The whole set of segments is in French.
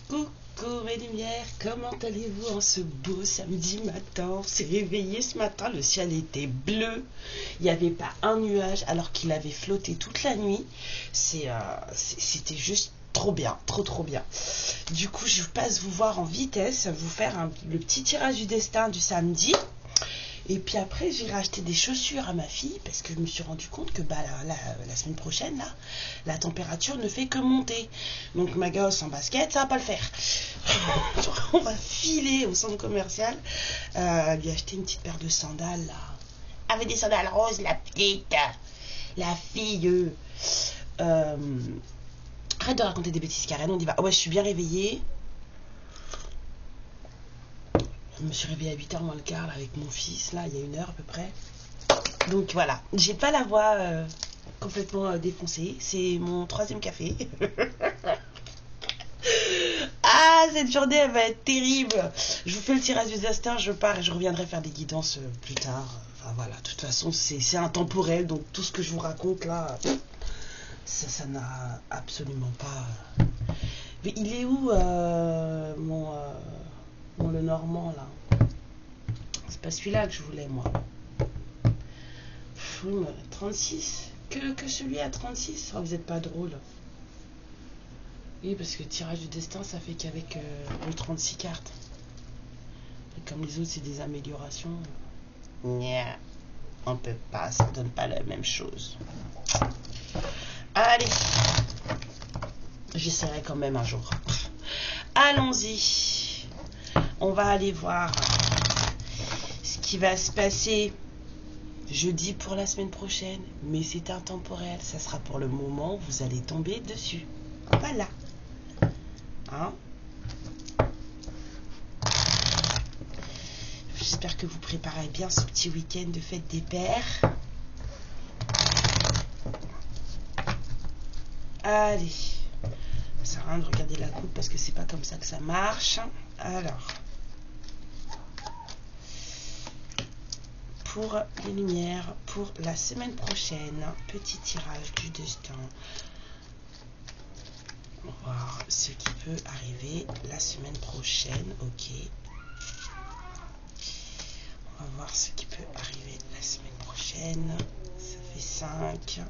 Coucou mes lumières, comment allez-vous en ce beau samedi matin? On s'est réveillé ce matin, le ciel était bleu, il n'y avait pas un nuage alors qu'il avait flotté toute la nuit. C'était juste trop bien, trop bien. Du coup, je passe vous voir en vitesse, vous faire le petit tirage du destin du samedi. Et puis après, j'irai acheter des chaussures à ma fille parce que je me suis rendu compte que la semaine prochaine, là, la température ne fait que monter. Donc ma gosse en basket, ça va pas le faire. On va filer au centre commercial, lui acheter une petite paire de sandales, là. Avec des sandales roses, la petite, la fille. Arrête de raconter des bêtises, Karen, on y va. Oh ouais, je suis bien réveillée. Je me suis réveillée à 8h moins le quart là, avec mon fils, là, il y a 1 heure à peu près. Donc voilà, j'ai pas la voix complètement défoncée. C'est mon 3e café. Ah, cette journée, elle va être terrible. Je vous fais le tirage du destin, je pars et je reviendrai faire des guidances plus tard. Enfin voilà, de toute façon, c'est intemporel. Donc tout ce que je vous raconte là, ça n'a absolument pas... Mais il est où mon Lenormand là? C'est pas celui-là que je voulais moi. 36 que celui à 36. Oh, vous êtes pas drôle. Oui, parce que le tirage du destin, ça fait qu'avec le 36 cartes. Et comme les autres, c'est des améliorations. Nya, on peut pas, ça donne pas la même chose. Allez, j'essaierai quand même un jour. Allons-y. On va aller voir ce qui va se passer jeudi pour la semaine prochaine. Mais c'est intemporel, ça sera pour le moment où vous allez tomber dessus. Voilà. Hein? J'espère que vous préparez bien ce petit week-end de fête des pères. Allez. Ça sert à rien de regarder la coupe parce que c'est pas comme ça que ça marche. Alors. Pour les lumières, pour la semaine prochaine, petit tirage du destin. On va voir ce qui peut arriver la semaine prochaine. Ok. On va voir ce qui peut arriver la semaine prochaine. Ça fait 5,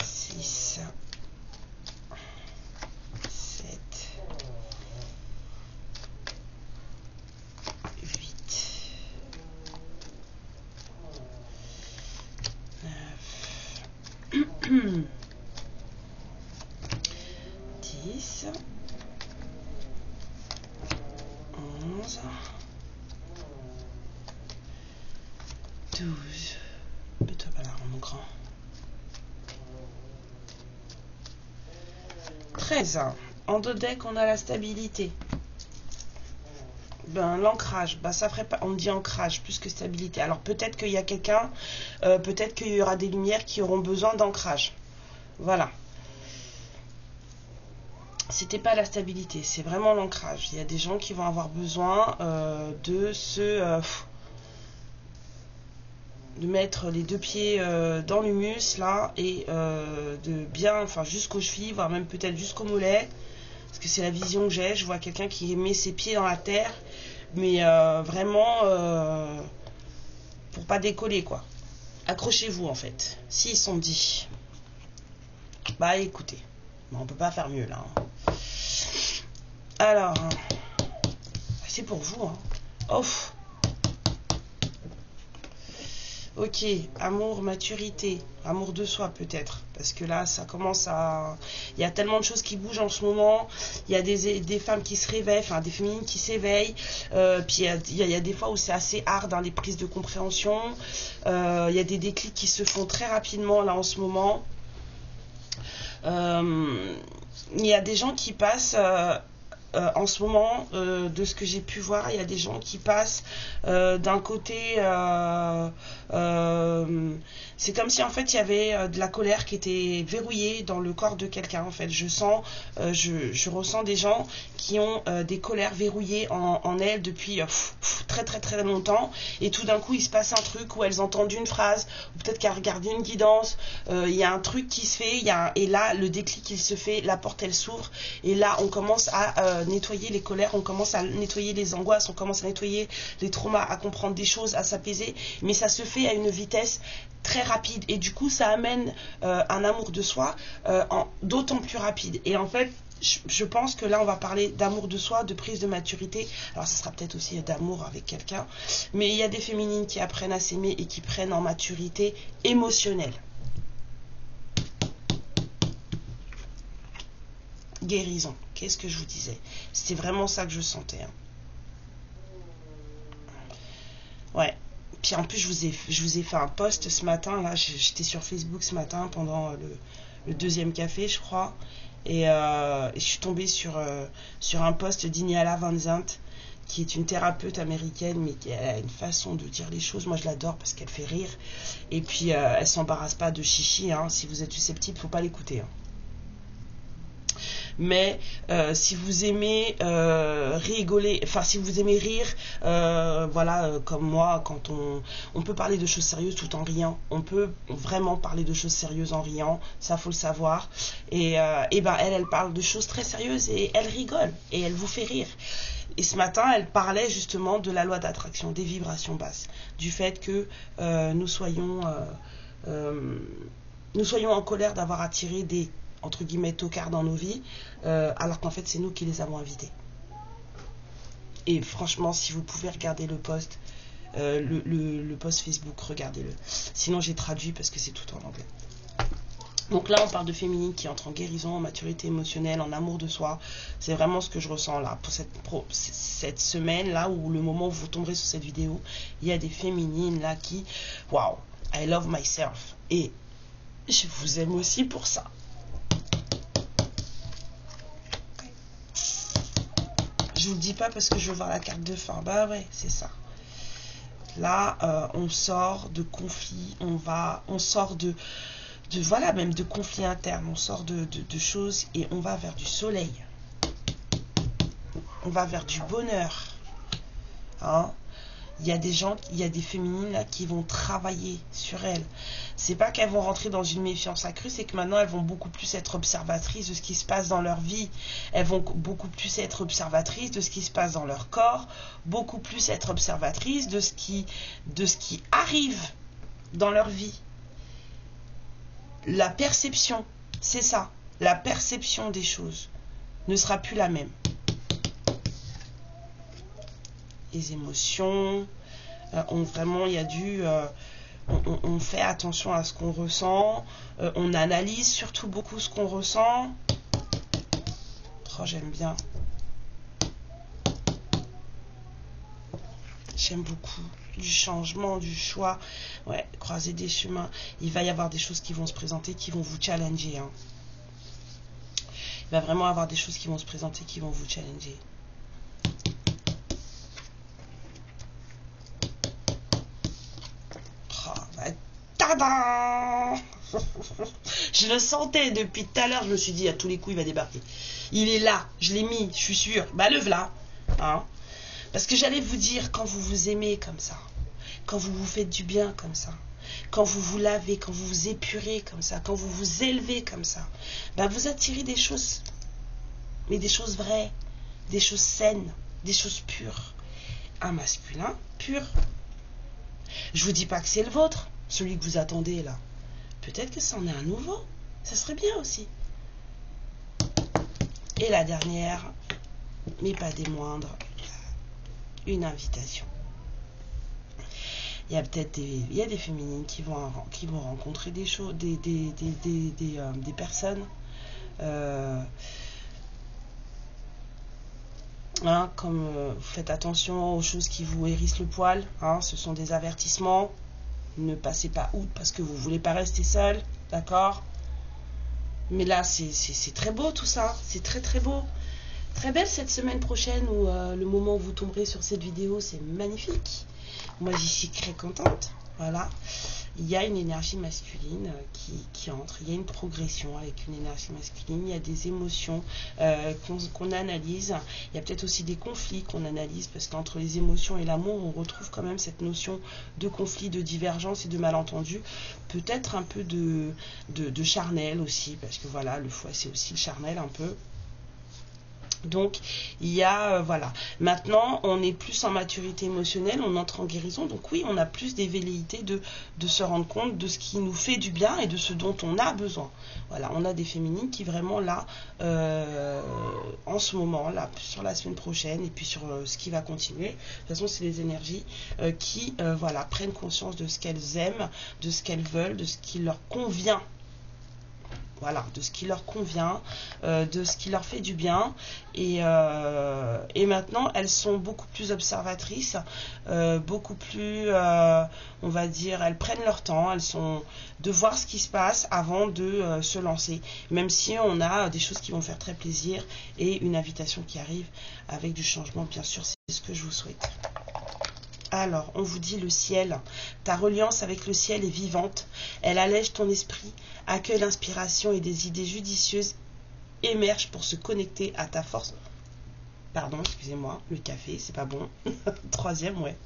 6, 7, 8, 9, 10, 11, 12. Mets-toi pas là, mon grand. 13. En dos deck, on a la stabilité. Ben, l'ancrage, ben, ça ferait pas, on me dit ancrage plus que stabilité. Alors peut-être qu'il y a quelqu'un, peut-être qu'il y aura des lumières qui auront besoin d'ancrage. Voilà. C'était pas la stabilité, c'est vraiment l'ancrage. Il y a des gens qui vont avoir besoin de mettre les 2 pieds dans l'humus là et de bien, enfin jusqu'aux chevilles, voire même peut-être jusqu'au mollet, parce que c'est la vision que j'ai. Je vois quelqu'un qui met ses pieds dans la terre, mais vraiment pour pas décoller quoi. Accrochez-vous en fait. S'ils sont dit, bah écoutez, on peut pas faire mieux là. Hein. Alors, c'est pour vous. Hein. Off. Ok, amour, maturité, amour de soi peut-être, parce que là ça commence à... Il y a tellement de choses qui bougent en ce moment, il y a des femmes qui se réveillent, enfin des féminines qui s'éveillent, puis il y a des fois où c'est assez hard dans les prises de compréhension, il y a des déclics qui se font très rapidement là en ce moment, il y a des gens qui passent en ce moment, de ce que j'ai pu voir, il y a des gens qui passent d'un côté, c'est comme si en fait il y avait de la colère qui était verrouillée dans le corps de quelqu'un. En fait, je ressens des gens qui ont des colères verrouillées en elles depuis très très très longtemps, et tout d'un coup il se passe un truc où elles entendent une phrase, ou peut-être qu'elles regardent une guidance, il y a un truc qui se fait, et là le déclic il se fait, la porte elle s'ouvre, et là on commence à nettoyer les colères, on commence à nettoyer les angoisses, on commence à nettoyer les traumas, à comprendre des choses, à s'apaiser, mais ça se fait à une vitesse très rapide, et du coup ça amène un amour de soi d'autant plus rapide. Et en fait je pense que là on va parler d'amour de soi, de prise de maturité. Alors ça sera peut-être aussi d'amour avec quelqu'un, mais il y a des féminines qui apprennent à s'aimer et qui prennent en maturité émotionnelle. Guérison, qu'est-ce que je vous disais? C'était vraiment ça que je sentais, hein. Ouais. Puis en plus je vous ai fait un post ce matin, là j'étais sur Facebook ce matin pendant le deuxième café je crois, et je suis tombée sur un post d'Iniala Van Zant, qui est une thérapeute américaine, mais qui a une façon de dire les choses. Moi je l'adore parce qu'elle fait rire, et puis elle s'embarrasse pas de chichi, hein. Si vous êtes susceptible, faut pas l'écouter, hein. Mais si vous aimez rigoler, enfin si vous aimez rire, voilà, comme moi, quand on peut parler de choses sérieuses tout en riant, on peut vraiment parler de choses sérieuses en riant, ça faut le savoir, et ben elle parle de choses très sérieuses et elle rigole et elle vous fait rire. Et ce matin elle parlait justement de la loi d'attraction, des vibrations basses, du fait que nous soyons en colère d'avoir attiré des entre guillemets tocards dans nos vies, alors qu'en fait c'est nous qui les avons invités. Et franchement, si vous pouvez regarder le post, le post Facebook, regardez-le. Sinon j'ai traduit parce que c'est tout en anglais. Donc là on parle de féminine qui entre en guérison, en maturité émotionnelle, en amour de soi. C'est vraiment ce que je ressens là pour cette semaine là, où le moment où vous tomberez sur cette vidéo, il y a des féminines là qui, wow, I love myself, et je vous aime aussi pour ça. Je vous le dis pas parce que je veux voir la carte de fin. Bah ouais, c'est ça. Là, on sort de conflits, on sort de voilà, même de conflits internes, on sort de choses, et on va vers du soleil. On va vers du bonheur. Hein? Il y a des gens, il y a des féminines là qui vont travailler sur elles. C'est pas qu'elles vont rentrer dans une méfiance accrue, c'est que maintenant elles vont beaucoup plus être observatrices de ce qui se passe dans leur vie. Elles vont beaucoup plus être observatrices de ce qui se passe dans leur corps, beaucoup plus être observatrices de ce qui arrive dans leur vie. La perception, c'est ça. La perception des choses ne sera plus la même. Les émotions, vraiment il y a on fait attention à ce qu'on ressent, on analyse surtout beaucoup ce qu'on ressent. Oh, j'aime bien, j'aime beaucoup du changement, du choix, ouais, croiser des chemins. Il va y avoir des choses qui vont se présenter, qui vont vous challenger, hein. Il va vraiment y avoir des choses qui vont se présenter, qui vont vous challenger. Je le sentais depuis tout à l'heure, je me suis dit à tous les coups il va débarquer. Il est là, je l'ai mis, je suis sûre. Bah le voilà, hein. Parce que j'allais vous dire, quand vous vous aimez comme ça, quand vous vous faites du bien comme ça, quand vous vous lavez, quand vous vous épurez comme ça, quand vous vous élevez comme ça, bah vous attirez des choses, mais des choses vraies, des choses saines, des choses pures. Un masculin pur. Je vous dis pas que c'est le vôtre, celui que vous attendez là. Peut-être que c'en est un nouveau. Ça serait bien aussi. Et la dernière, mais pas des moindres, une invitation. Il y a peut-être des féminines qui vont rencontrer des choses, des personnes. Hein, comme vous faites attention aux choses qui vous hérissent le poil, hein, ce sont des avertissements. Ne passez pas outre parce que vous ne voulez pas rester seul, d'accord? Mais là c'est très beau tout ça, c'est très très beau. Très belle cette semaine prochaine où le moment où vous tomberez sur cette vidéo, c'est magnifique. Moi, j'y suis très contente. Voilà. Il y a une énergie masculine qui entre. Il y a une progression avec une énergie masculine. Il y a des émotions qu'on analyse. Il y a peut-être aussi des conflits qu'on analyse parce qu'entre les émotions et l'amour, on retrouve quand même cette notion de conflit, de divergence et de malentendu. Peut-être un peu de charnel aussi parce que voilà, le foie, c'est aussi le charnel un peu. Donc il y a voilà, maintenant on est plus en maturité émotionnelle, on entre en guérison, donc oui, on a plus des velléités de se rendre compte de ce qui nous fait du bien et de ce dont on a besoin. Voilà, on a des féminines qui vraiment là en ce moment là, sur la semaine prochaine et puis sur ce qui va continuer, de toute façon c'est les énergies qui voilà, prennent conscience de ce qu'elles aiment, de ce qu'elles veulent, de ce qui leur convient. Voilà, de ce qui leur convient, de ce qui leur fait du bien. Et maintenant, elles sont beaucoup plus observatrices, beaucoup plus, on va dire, elles prennent leur temps, elles sont de voir ce qui se passe avant de se lancer. Même si on a des choses qui vont faire très plaisir et une invitation qui arrive avec du changement, bien sûr, c'est ce que je vous souhaite. Alors, on vous dit le ciel. Ta reliance avec le ciel est vivante. Elle allège ton esprit, accueille l'inspiration et des idées judicieuses émergent pour se connecter à ta force. Pardon, excusez-moi, le café, c'est pas bon. Troisième, ouais.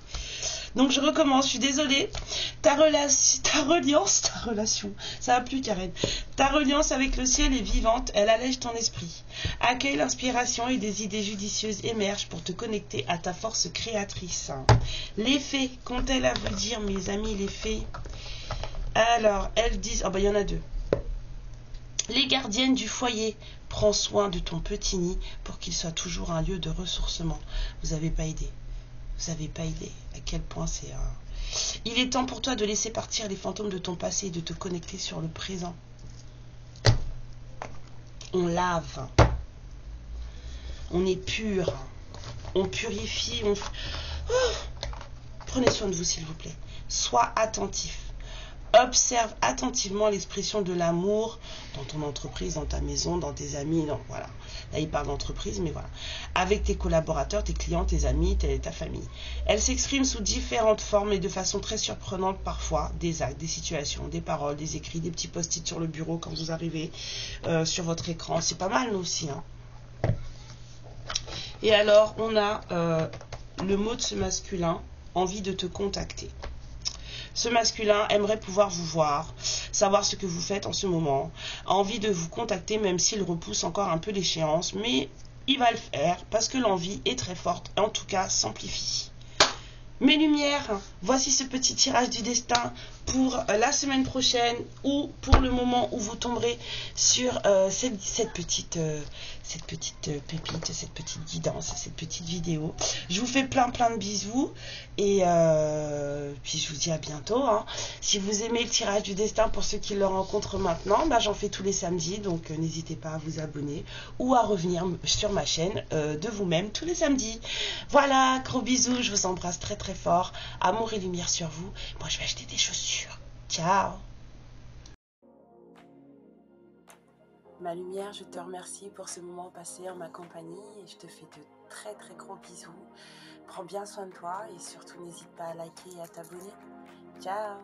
Donc je recommence, je suis désolée. Ta relation, ça va plus Karen. Ta reliance avec le ciel est vivante, elle allège ton esprit. Accueille l'inspiration et des idées judicieuses émergent pour te connecter à ta force créatrice. Les fées, qu'ont-elles à vous dire, mes amis, les fées? Alors, elles disent, il y en a deux. Les gardiennes du foyer, prends soin de ton petit nid pour qu'il soit toujours un lieu de ressourcement. Vous n'avez pas idée. Vous n'avez pas idée à quel point c'est un... Il est temps pour toi de laisser partir les fantômes de ton passé et de te connecter sur le présent. On lave. On est pur. On purifie. Prenez soin de vous, s'il vous plaît. Sois attentif. Observe attentivement l'expression de l'amour dans ton entreprise, dans ta maison, dans tes amis. Non, voilà. Là, il parle d'entreprise, mais voilà. Avec tes collaborateurs, tes clients, tes amis, ta famille. Elle s'exprime sous différentes formes et de façon très surprenante parfois. Des actes, des situations, des paroles, des écrits, des petits post-it sur le bureau quand vous arrivez sur votre écran. C'est pas mal, nous aussi. Hein. Et alors, on a le mot de ce masculin, envie de te contacter. Ce masculin aimerait pouvoir vous voir, savoir ce que vous faites en ce moment, a envie de vous contacter même s'il repousse encore un peu l'échéance, mais il va le faire parce que l'envie est très forte, en tout cas s'amplifie. Mes lumières, voici ce petit tirage du destin pour la semaine prochaine ou pour le moment où vous tomberez sur cette petite pépite, cette petite guidance, cette petite vidéo. Je vous fais plein de bisous et puis je vous dis à bientôt. Hein. Si vous aimez le tirage du destin pour ceux qui le rencontrent maintenant, j'en fais tous les samedis, donc n'hésitez pas à vous abonner ou à revenir sur ma chaîne de vous-même tous les samedis. Voilà, gros bisous, je vous embrasse très fort. Amour et lumière sur vous. Moi, je vais acheter des chaussures. Ciao. Ma lumière, je te remercie pour ce moment passé en ma compagnie et je te fais de très gros bisous. Prends bien soin de toi et surtout n'hésite pas à liker et à t'abonner. Ciao.